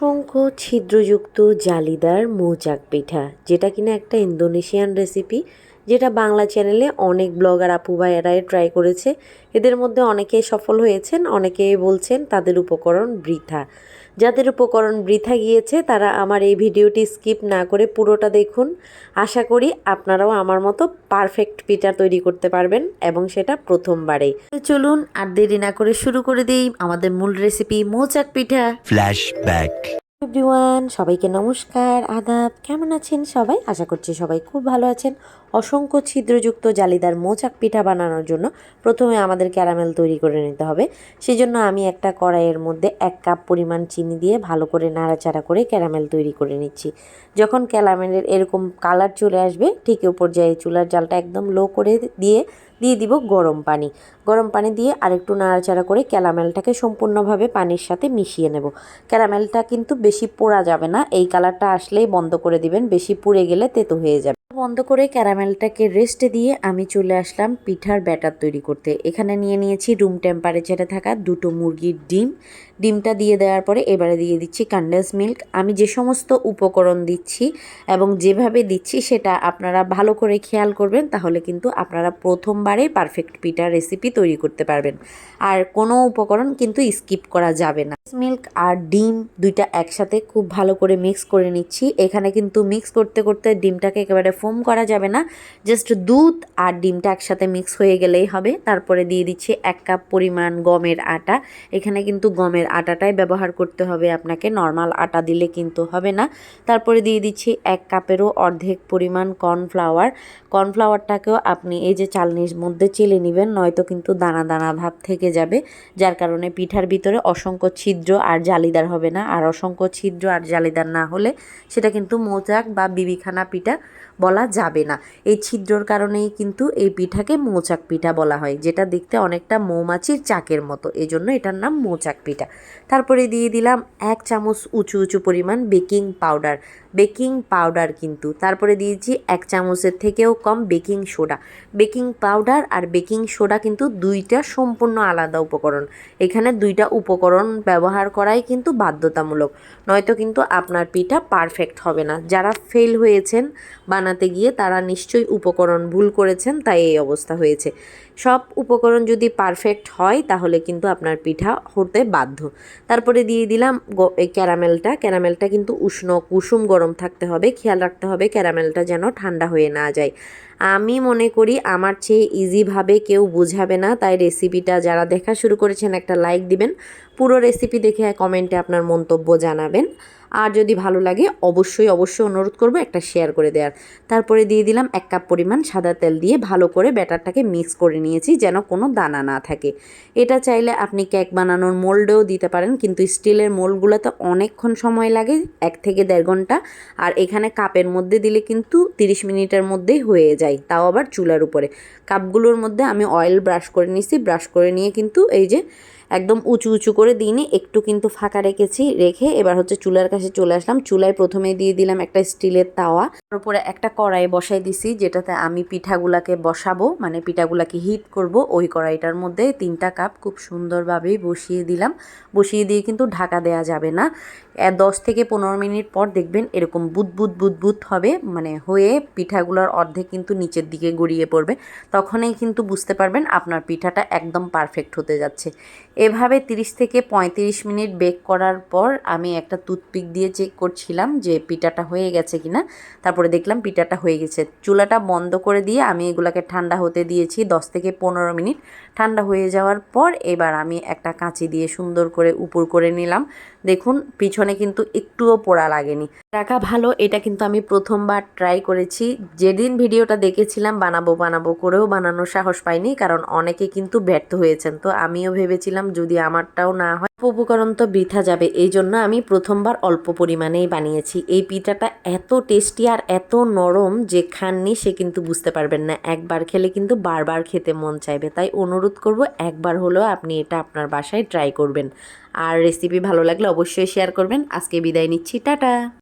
অসংখ্য ছিদ্রযুক্ত জালিদার মৌচাক পিঠা, যেটা কিনা একটা ইন্দোনেশিয়ান রেসিপি, যেটা বাংলা চ্যানেলে অনেক ব্লগার আপু ভাইয়ারাই ট্রাই করেছে। এদের মধ্যে অনেকেই সফল হয়েছেন, অনেকেই বলছেন তাদের উপকরণ বৃথা। যাদের উপকরণ বৃথা গিয়েছে তারা আমার এই ভিডিওটি স্কিপ না করে পুরোটা দেখুন। আশা করি আপনারাও আমার মতো পারফেক্ট পিঠা তৈরি করতে পারবেন, এবং সেটা প্রথমবারেই। চলুন আর দেরি না করে শুরু করে দিই আমাদের মূল রেসিপি মৌচাক পিঠা। ফ্ল্যাশব্যাক। এভরিওয়ান, সবাইকে নমস্কার, আদাব। কেমন আছেন সবাই? আশা করছি সবাই খুব ভালো আছেন। অসংখ্য ছিদ্রযুক্ত জালিদার মৌচাক পিঠা বানানোর জন্য প্রথমে আমাদের ক্যারামেল তৈরি করে নিতে হবে। সেজন্য আমি একটা কড়াইয়ের মধ্যে 1 কাপ পরিমাণ চিনি দিয়ে ভালো করে নাড়াচাড়া করে ক্যারামেল তৈরি করে নিচ্ছি। যখন ক্যারামেলের এরকম কালার চলে আসবে, ঠিক এ পর্যায়ে চুলার জালটা একদম লো করে দিয়ে দিব গরম পানি। গরম পানি দিয়ে আরেকটু নাড়াচাড়া করে ক্যারামেলটাকে সম্পূর্ণভাবে পানির সাথে মিশিয়ে নেব। ক্যারামেলটা কিন্তু বেশি পোড়া যাবে না, এই কালারটা আসলেই বন্ধ করে দিবেন, বেশি পুড়ে গেলে তেতো হয়ে যাবে। বন্ধ করে ক্যারামেলটাকে রেস্টে দিয়ে আমি চলে আসলাম পিঠার ব্যাটার তৈরি করতে। এখানে নিয়ে নিয়েছি রুম টেম্পারেচারে থাকা 2টো মুরগির ডিম। ডিমটা দিয়ে দেওয়ার পরে এবারে দিয়ে দিচ্ছি কনডেন্স মিল্ক। আমি যে সমস্ত উপকরণ দিচ্ছি এবং যেভাবে দিচ্ছি সেটা আপনারা ভালো করে খেয়াল করবেন, তাহলে কিন্তু আপনারা প্রথমবারে পারফেক্ট পিঠা রেসিপি তৈরি করতে পারবেন। আর কোনো উপকরণ কিন্তু স্কিপ করা যাবে না। মিল্ক আর ডিম দুইটা একসাথে খুব ভালো করে মিক্স করে নিচ্ছি। এখানে কিন্তু মিক্স করতে করতে ডিমটাকে একেবারে ফোম করা যাবে না, জাস্ট দুধ আর ডিমটা একসাথে মিক্স হয়ে গেলেই হবে। তারপরে দিয়ে দিচ্ছি 1 কাপ পরিমাণ গমের আটা। এখানে কিন্তু গমের আটাটাই ব্যবহার করতে হবে আপনাকে, নর্মাল আটা দিলে কিন্তু হবে না। তারপরে দিয়ে দিচ্ছি 1 কাপেরও অর্ধেক পরিমাণ কর্নফ্লাওয়ার। কর্নফ্লাওয়ারটাকেও আপনি এই যে চালনির মধ্যে চেলে নেবেন, নয়তো কিন্তু দানা দানা ভাব থেকে যাবে, যার কারণে পিঠার ভিতরে অসংখ্য ছিদ্র আর জালিদার হবে না। আর অসংখ্য ছিদ্র আর জালিদার না হলে সেটা কিন্তু মৌচাক বা বিবিখানা পিঠা বলা যাবে না। এই ছিদ্রর কারণেই কিন্তু এই পিঠাকে মৌচাক পিঠা বলা হয়, যেটা দেখতে অনেকটা মৌমাছির চাকের মতো, এজন্য এটার নাম মৌচাক পিঠা। তারপরে দিয়ে দিলাম 1 চামচ উঁচু উঁচু পরিমাণ বেকিং পাউডার। বেকিং পাউডার কিন্তু তারপরে দিয়েছি 1 চামচের থেকেও কম বেকিং সোডা। বেকিং পাউডার আর বেকিং সোডা কিন্তু দুইটা সম্পূর্ণ আলাদা উপকরণ। এখানে দুইটা উপকরণ ব্যবহার করাই কিন্তু বাধ্যতামূলক, নয়তো কিন্তু আপনার পিঠা পারফেক্ট হবে না। যারা ফেল হয়েছেন বানাতে গিয়ে তারা নিশ্চয়ই উপকরণ ভুল করেছেন, তাই এই অবস্থা হয়েছে। সব উপকরণ যদি পারফেক্ট হয় তাহলে কিন্তু আপনার পিঠা হতে বাধ্য। তারপরে দিয়ে দিলাম এই ক্যারামেলটা কিন্তু উষ্ণ কুসুম গরম থাকতে হবে, খেয়াল রাখতে হবে ক্যারামেলটা যেন ঠান্ডা হয়ে না যায়। আমি মনে করি আমার চেয়ে ইজিভাবে কেউ বুঝাবে না, তাই রেসিপিটা যারা দেখা শুরু করেছেন একটা লাইক দিবেন, পুরো রেসিপি দেখে কমেন্টে আপনার মন্তব্য জানাবেন। আর যদি ভালো লাগে অবশ্যই অনুরোধ করব একটা শেয়ার করে দেওয়ার। তারপরে দিয়ে দিলাম 1 কাপ পরিমাণ সাদা তেল দিয়ে ভালো করে ব্যাটারটাকে মিক্স করে নিয়েছি, যেন কোনো দানা না থাকে। এটা চাইলে আপনি কেক বানানোর মোল্ডেও দিতে পারেন, কিন্তু স্টিলের মোল্ডগুলোতে অনেকক্ষণ সময় লাগে, 1 থেকে 1.5 ঘন্টা। আর এখানে কাপের মধ্যে দিলে কিন্তু 30 মিনিটের মধ্যেই হয়ে যায়, তাও আবার চুলার উপরে। কাপগুলোর মধ্যে আমি অয়েল ব্রাশ করে নিয়েছি, ব্রাশ করে নিয়ে কিন্তু এই যে একদম উঁচু উঁচু করে দিইনি, একটু কিন্তু ফাঁকা রেখে এবার হচ্ছে চুলার কাছে চলে আসলাম। চুলায় প্রথমে দিয়ে দিলাম একটা স্টিলের তাওয়া, তার উপরে একটা কড়াই বসাই দিছি, যেটাতে আমি পিঠাগুলাকে বসাবো, মানে পিঠাগুলাকে হিট করব। ওই কড়াইটার মধ্যে 3টা কাপ খুব সুন্দরভাবেই বসিয়ে দিলাম। বসিয়ে দিয়ে কিন্তু ঢাকা দেওয়া যাবে না। 10 থেকে 15 মিনিট পর দেখবেন এরকম বুদবুদ হবে, মানে হয়ে পিঠাগুলোর অর্ধেক কিন্তু নিচের দিকে গড়িয়ে পড়বে। তখনই কিন্তু বুঝতে পারবেন আপনার পিঠাটা একদম পারফেক্ট হতে যাচ্ছে। এভাবে 30 থেকে 35 মিনিট বেক করার পর আমি একটা টুথপিক দিয়ে চেক করছিলাম যে পিঠাটা হয়ে গেছে কিনা। তারপরে দেখলাম পিঠাটা হয়ে গেছে। চুলাটা বন্ধ করে দিয়ে আমি এগুলাকে ঠান্ডা হতে দিয়েছি 10 থেকে 15 মিনিট। ঠান্ডা হয়ে যাওয়ার পর এবার আমি একটা কাঁচি দিয়ে সুন্দর করে উপর করে নিলাম। দেখুন পিছনে কিন্তু একটুও পোড়া লাগেনি, রাখা ভালো। এটা কিন্তু আমি প্রথমবার ট্রাই করেছি। যেদিন ভিডিওটা দেখেছিলাম বানাবো করেও বানানোর সাহস পাইনি, কারণ অনেকে কিন্তু ব্যর্থ হয়েছেন। তো আমিও ভেবেছিলাম যদি আমারটাও না হয়, উপকরণ তো বৃথা যাবে, এই জন্য আমি প্রথমবার অল্প পরিমাণেই বানিয়েছি। এই পিঠাটা এত টেস্টি আর এত নরম যে খাননি সে কিন্তু বুঝতে পারবেন না। একবার খেলে কিন্তু বারবার খেতে মন চাইবে, তাই অনুরোধ করব একবার হলেও আপনি এটা আপনার বাসায় ট্রাই করবেন। আর রেসিপি ভালো লাগলে অবশ্যই শেয়ার করবেন। আজকে বিদায় নিচ্ছি, টাটা।